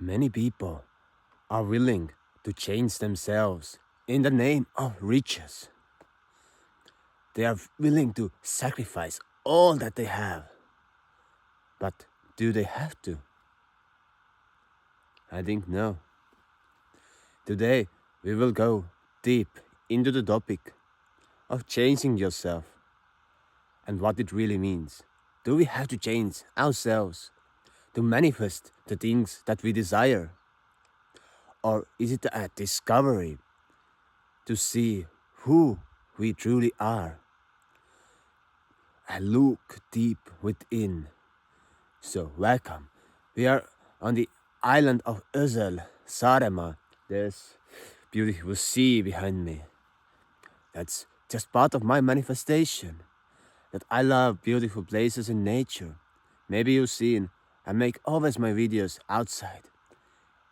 Many people are willing to change themselves in the name of riches. They are willing to sacrifice all that they have. But do they have to? I think no. Today we will go deep into the topic of changing yourself and what it really means. Do we have to change ourselves to manifest the things that we desire? Or is it a discovery to see who we truly are? A look deep within. So, welcome. We are on the island of Özel, Saaremaa. There's beautiful sea behind me. That's just part of my manifestation. That I love beautiful places in nature. Maybe you've seen I make always my videos outside.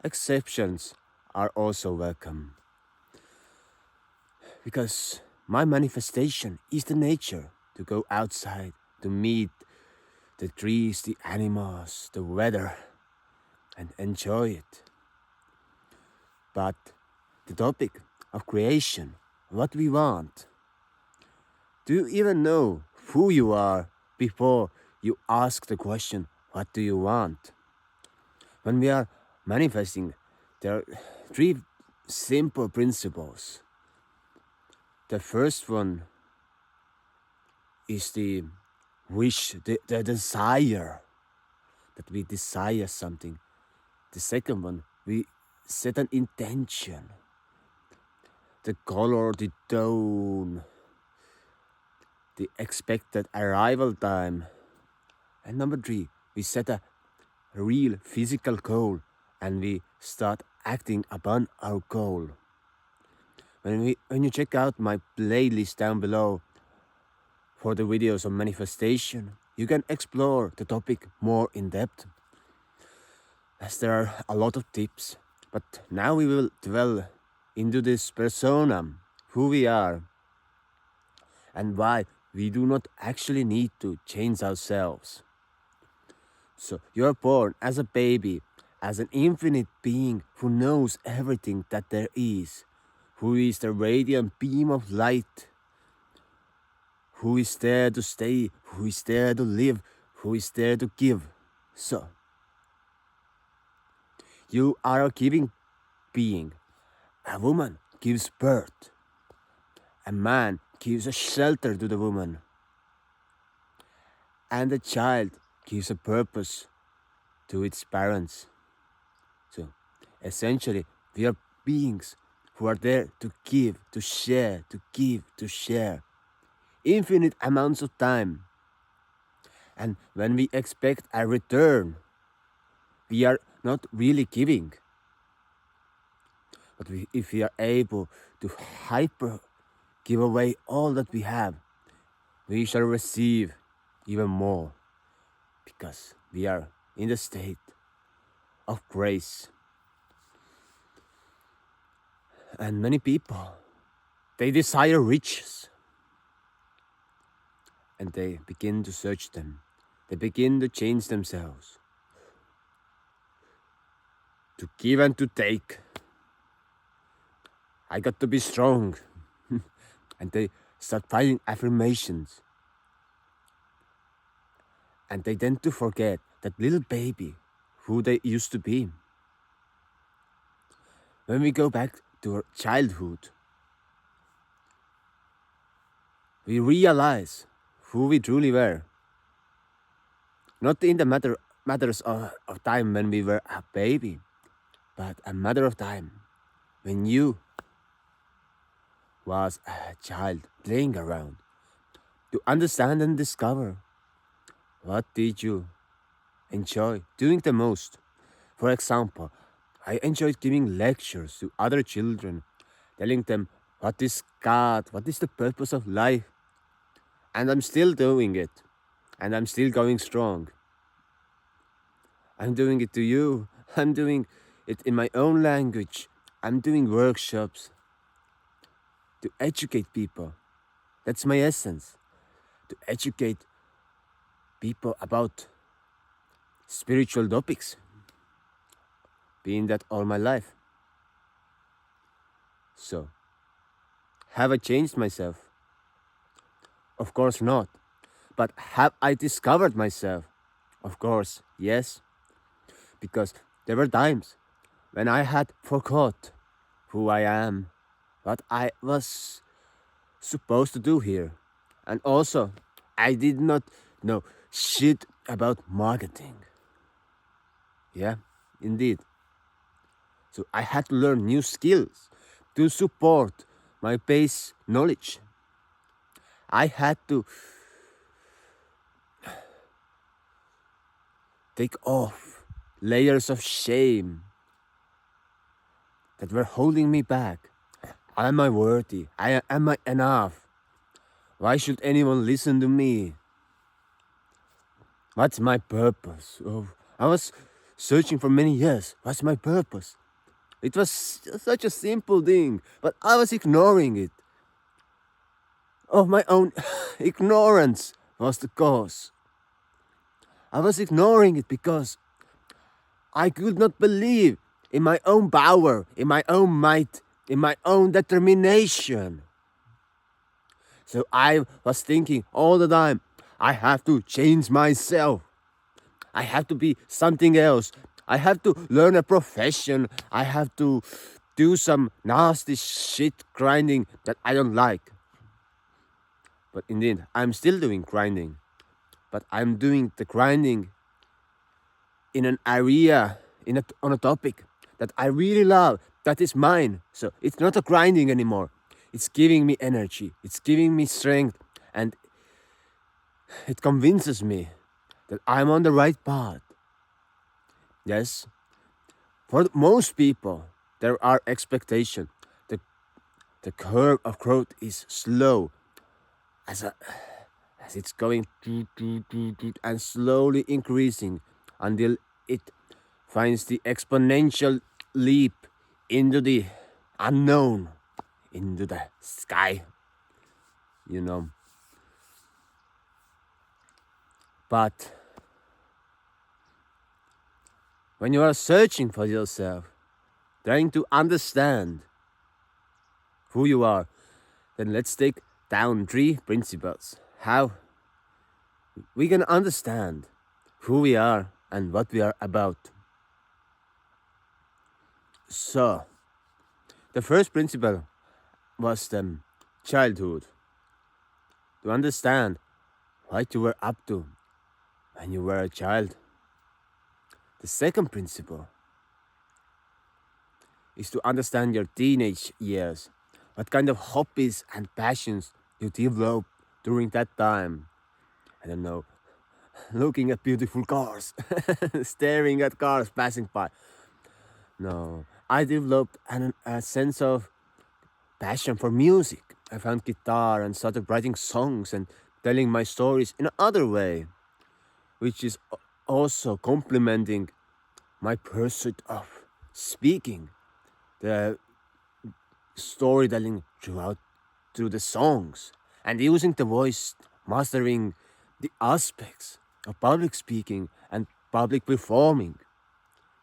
Exceptions are also welcome. Because my manifestation is the nature to go outside, to meet the trees, the animals, the weather, and enjoy it. But the topic of creation, what we want. Do you even know who you are before you ask the question, what do you want? When we are manifesting, there are three simple principles. The first one is the wish, the desire, that we desire something. The second one, we set an intention. The color, the tone, the expected arrival time. And number three, we set a real physical goal and we start acting upon our goal. When you check out my playlist down below for the videos on manifestation, you can explore the topic more in depth, as there are a lot of tips. But now we will dwell into this persona, who we are, and why we do not actually need to change ourselves. So you are born as a baby, as an infinite being who knows everything that there is, who is the radiant beam of light, who is there to stay, who is there to live, who is there to give. So, you are a giving being. A woman gives birth. A man gives a shelter to the woman. And a child gives a purpose to its parents. So, essentially, we are beings who are there to give, to share, to give, to share. Infinite amounts of time. And when we expect a return, we are not really giving. But if we are able to hyper give away all that we have, we shall receive even more, because we are in the state of grace. And many people, they desire riches. And they begin to search them. They begin to change themselves. To give and to take. I got to be strong. And they start finding affirmations. And they tend to forget that little baby who they used to be. When we go back to our childhood, we realize who we truly were. Not in the matters of time when we were a baby, but a matter of time when you was a child playing around, to understand and discover what did you enjoy doing the most. For example, I enjoyed giving lectures to other children, telling them what is God, what is the purpose of life. And I'm still doing it. And I'm still going strong. I'm doing it to you. I'm doing it in my own language. I'm doing workshops to educate people. That's my essence. To educate people about spiritual topics. been that all my life. So, have I changed myself? Of course not. But have I discovered myself? Of course, yes. Because there were times when I had forgot who I am, what I was supposed to do here. And also, I did not know shit about marketing. Yeah, indeed. So I had to learn new skills to support my base knowledge. I had to take off layers of shame that were holding me back. Am I worthy? Am I enough? Why should anyone listen to me? What's my purpose? Oh, I was searching for many years. What's my purpose? It was such a simple thing, but I was ignoring it. Of my own ignorance was the cause. I was ignoring it because I could not believe in my own power, in my own might, in my own determination. So I was thinking all the time, I have to change myself. I have to be something else. I have to learn a profession. I have to do some nasty shit grinding that I don't like. But indeed, I'm still doing grinding. But I'm doing the grinding in an area, on a topic that I really love, that is mine. So it's not a grinding anymore. It's giving me energy. It's giving me strength. And it convinces me that I'm on the right path. Yes, for most people, there are expectations. The curve of growth is slow as it's going and slowly increasing until it finds the exponential leap into the unknown, into the sky, you know. But when you are searching for yourself, trying to understand who you are, then let's take down 3 principles. How we can understand who we are and what we are about. So, the first principle was childhood. To understand what you were up to when you were a child. The second principle is to understand your teenage years. What kind of hobbies and passions you developed during that time. I don't know, looking at beautiful cars, staring at cars passing by. No, I developed a sense of passion for music. I found guitar and started writing songs and telling my stories in another way, which is also complementing my pursuit of speaking, the storytelling through the songs, and using the voice, mastering the aspects of public speaking and public performing.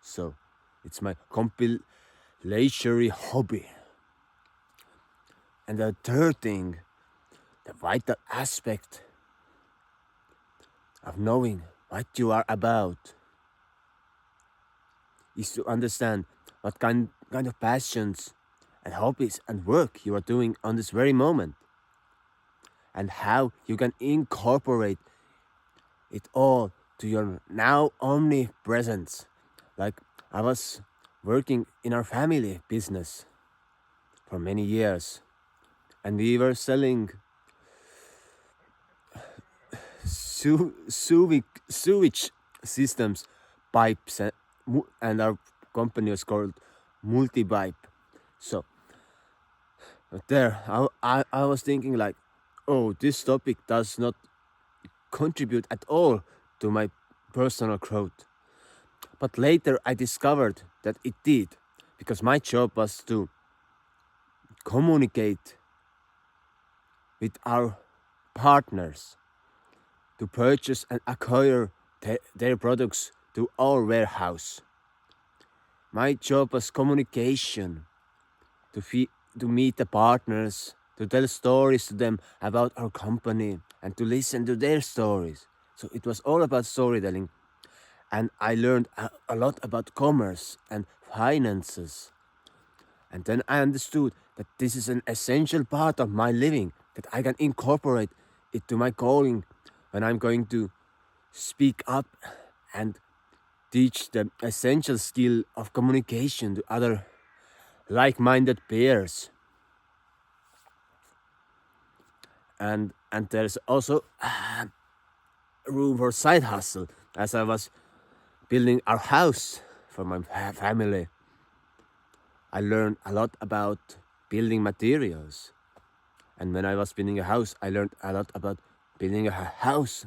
So it's my compilatory hobby. And the third thing, the vital aspect of knowing what you are about, is to understand what kind of passions and hobbies and work you are doing on this very moment, and how you can incorporate it all to your now omnipresence. Like I was working in our family business for many years, and we were selling sewage systems, pipes, and our company was called Multipipe. So there, I was thinking like, oh, this topic does not contribute at all to my personal growth. But later I discovered that it did, because my job was to communicate with our partners to purchase and acquire their products to our warehouse. my job was communication, to meet the partners, to tell stories to them about our company, and to listen to their stories. So it was all about storytelling. And I learned a lot about commerce and finances. And then I understood that this is an essential part of my living, that I can incorporate it to my calling when I'm going to speak up and teach the essential skill of communication to other like-minded peers. And there's also room for side hustle, as I was building our house for my family. I learned a lot about building materials. And when I was building a house, I learned a lot about building a house.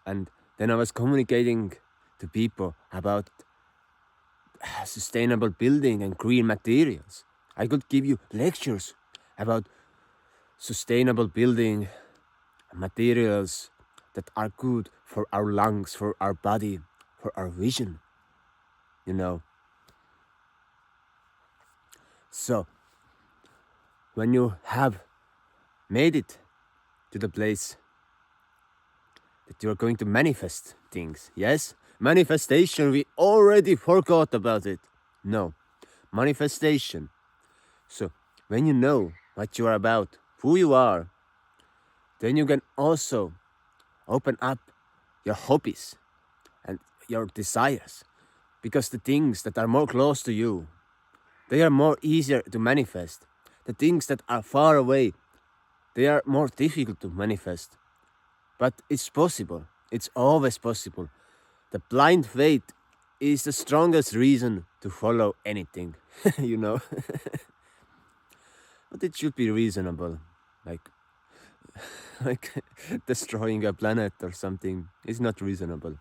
And then I was communicating to people about sustainable building and green materials. I could give you lectures about sustainable building materials that are good for our lungs, for our body, for our vision, you know. So, when you have made it to the place that you are going to manifest things, yes? Manifestation, we already forgot about it. No, manifestation. So, when you know what you are about, who you are, then you can also open up your hobbies and your desires, because the things that are more close to you, they are more easier to manifest. The things that are far away, they are more difficult to manifest. But it's possible. It's always possible. The blind faith is the strongest reason to follow anything, you know. But it should be reasonable, like like destroying a planet or something is not reasonable.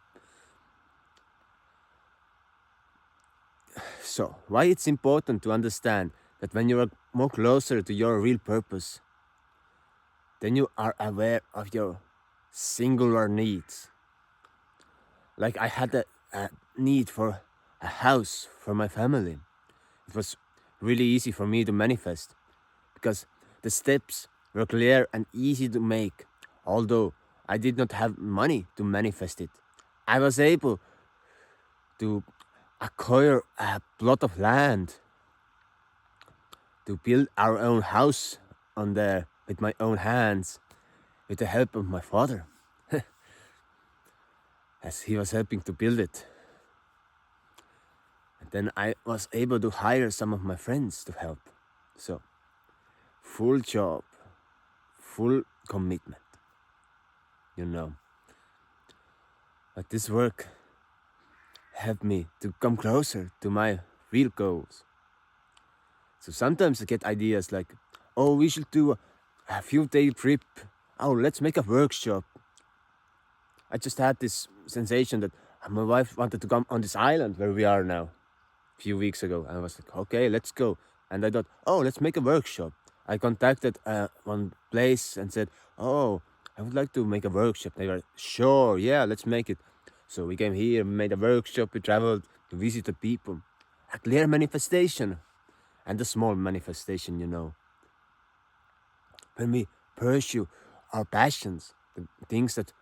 So, why it's important to understand that when you are more closer to your real purpose, then you are aware of your singular needs. Like I had a need for a house for my family. It was really easy for me to manifest because the steps were clear and easy to make. Although I did not have money to manifest it, I was able to acquire a plot of land to build our own house on there with my own hands, with the help of my father, as he was helping to build it. And then I was able to hire some of my friends to help. So, full job, full commitment, you know. But this work helped me to come closer to my real goals. So sometimes I get ideas like, oh, we should do a few-day trip. Oh, let's make a workshop. I just had this sensation that my wife wanted to come on this island where we are now a few weeks ago. And I was like, okay, let's go. And I thought, oh, let's make a workshop. I contacted one place and said, oh, I would like to make a workshop. They were, sure, yeah, let's make it. So we came here, made a workshop, we traveled to visit the people. A clear manifestation and a small manifestation, you know. When we pursue our passions, the things that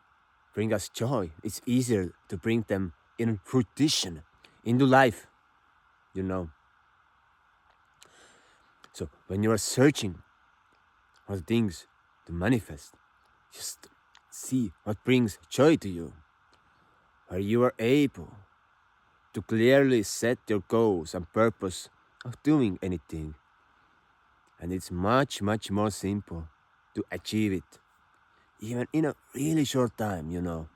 bring us joy, it's easier to bring them in fruition into life, you know. So when you are searching for things to manifest, just see what brings joy to you, where you are able to clearly set your goals and purpose of doing anything. And it's much, much more simple to achieve it, even in a really short time, you know.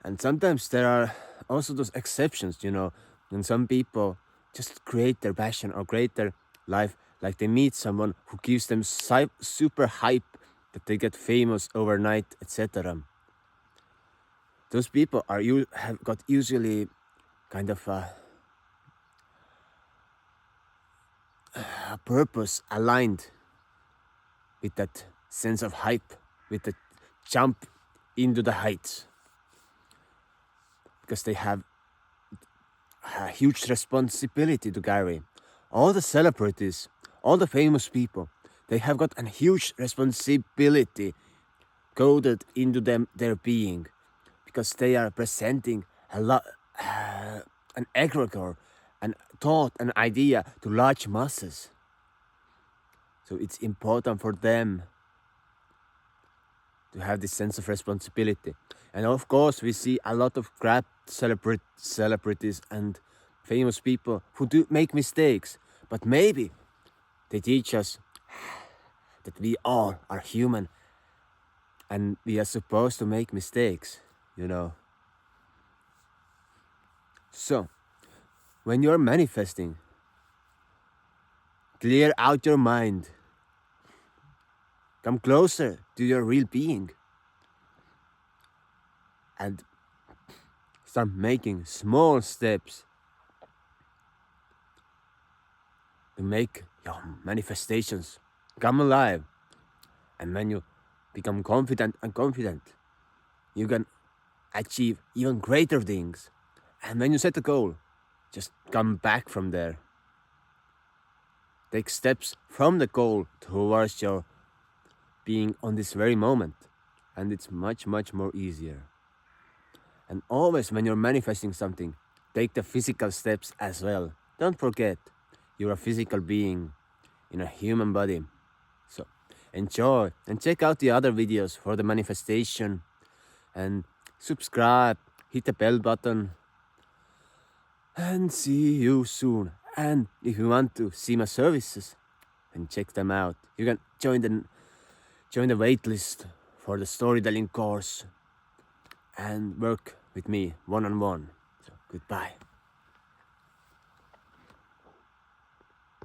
And sometimes there are also those exceptions, you know, when some people just create their passion or create their life, like they meet someone who gives them super hype that they get famous overnight, etc. Those people have got usually kind of a purpose aligned with that sense of hype, with the jump into the heights, because they have a huge responsibility to carry. All the celebrities, all the famous people, they have got a huge responsibility coded into their being, because they are presenting a lot, an egregore, an thought, an idea to large masses. So it's important for them to have this sense of responsibility. And of course, we see a lot of crap celebrities and famous people who do make mistakes, but maybe they teach us that we all are human and we are supposed to make mistakes, you know. So, when you're manifesting, clear out your mind. Come closer to your real being. And start making small steps to make your manifestations come alive. And when you become confident and confident, you can achieve even greater things. And when you set a goal, just come back from there. Take steps from the goal towards your being on this very moment. And it's much, much more easier. And always when you're manifesting something, take the physical steps as well. Don't forget, you're a physical being in a human body. So enjoy and check out the other videos for the manifestation. And subscribe, hit the bell button. And see you soon. And if you want to see my services, then check them out. You can join the waitlist for the storytelling course and work with me one-on-one. So goodbye.